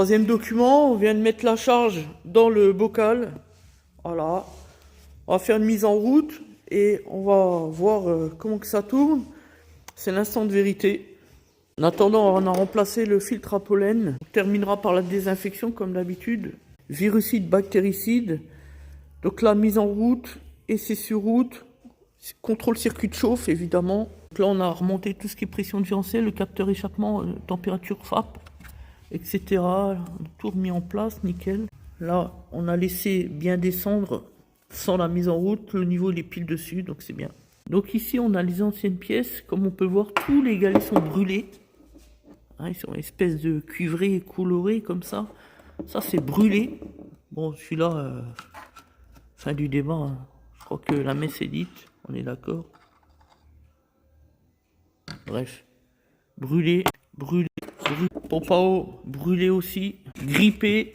Troisième document, on vient de mettre la charge dans le bocal. Voilà. On va faire une mise en route et on va voir comment que ça tourne. C'est l'instant de vérité. En attendant, on a remplacé le filtre à pollen. On terminera par la désinfection comme d'habitude. Virucide, bactéricide. Donc la mise en route, essai sur route. Contrôle circuit de chauffe évidemment. Donc là on a remonté tout ce qui est pression différentielle, le capteur échappement, température FAP, etc. Tout remis en place, nickel. Là on a laissé bien descendre sans la mise en route, le niveau il est pile dessus, donc c'est bien. Donc ici on a les anciennes pièces, comme on peut voir tous les galets sont brûlés. Hein, ils sont une espèce de cuivré coloré comme ça. Ça c'est brûlé. Bon celui-là, fin du débat, hein. Je crois que la messe est dite, on est d'accord. Bref, brûlé, brûlé, brûlé. Pompe à eau, brûlé aussi, grippé.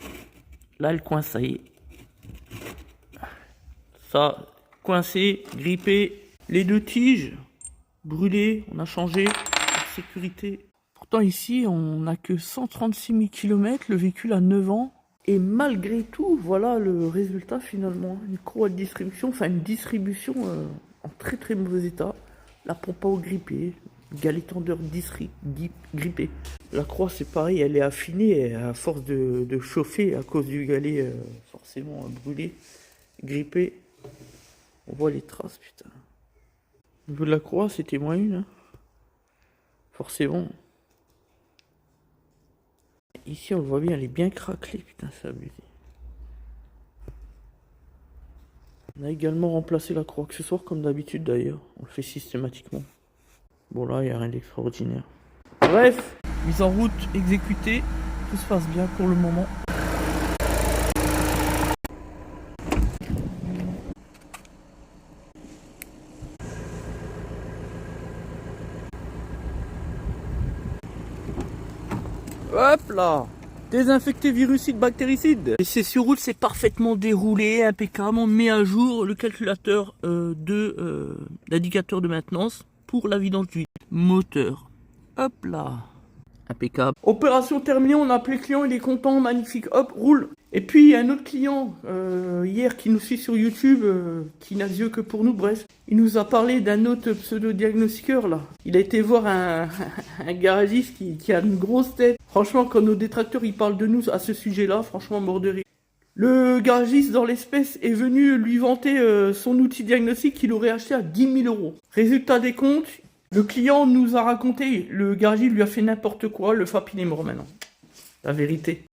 Là, elle coince, ça y est. Ça, coincé, grippé. Les deux tiges, brûlées, on a changé. Sécurité. Pourtant, ici, on n'a que 136 000 km. Le véhicule a 9 ans. Et malgré tout, voilà le résultat finalement. Une courroie de distribution, enfin une distribution en très très mauvais état. La pompe à eau grippée, galet tendeur grippé. La croix c'est pareil, elle est affinée à force de chauffer à cause du galet forcément brûlé, grippé. On voit les traces, putain. Au niveau de la croix, c'était moins une. Hein. Forcément. Ici, on le voit bien, elle est bien craquelée, putain, c'est abusé. On a également remplacé la croix accessoire, comme d'habitude d'ailleurs. On le fait systématiquement. Bon, là, il n'y a rien d'extraordinaire. Bref, mise en route exécutée. Tout se passe bien pour le moment. Hop là! Désinfecté, virucide, bactéricide. L'essai sur route c'est parfaitement déroulé, impeccable. On met à jour le calculateur d'indicateur de maintenance pour la vidange du moteur. Hop là! Impeccable. Opération terminée, on a appelé le client, il est content, magnifique, hop, roule. Et puis il y a un autre client hier qui nous suit sur YouTube, qui n'a les yeux que pour nous, bref. Il nous a parlé d'un autre pseudo-diagnostiqueur là. Il a été voir un garagiste qui a une grosse tête. Franchement, quand nos détracteurs ils parlent de nous à ce sujet-là, franchement mort de rire. Le garagiste dans l'espèce est venu lui vanter son outil diagnostic qu'il aurait acheté à 10 000 €. Résultat des comptes, le client nous a raconté, le garagiste lui a fait n'importe quoi, le FAP il est mort maintenant. La vérité.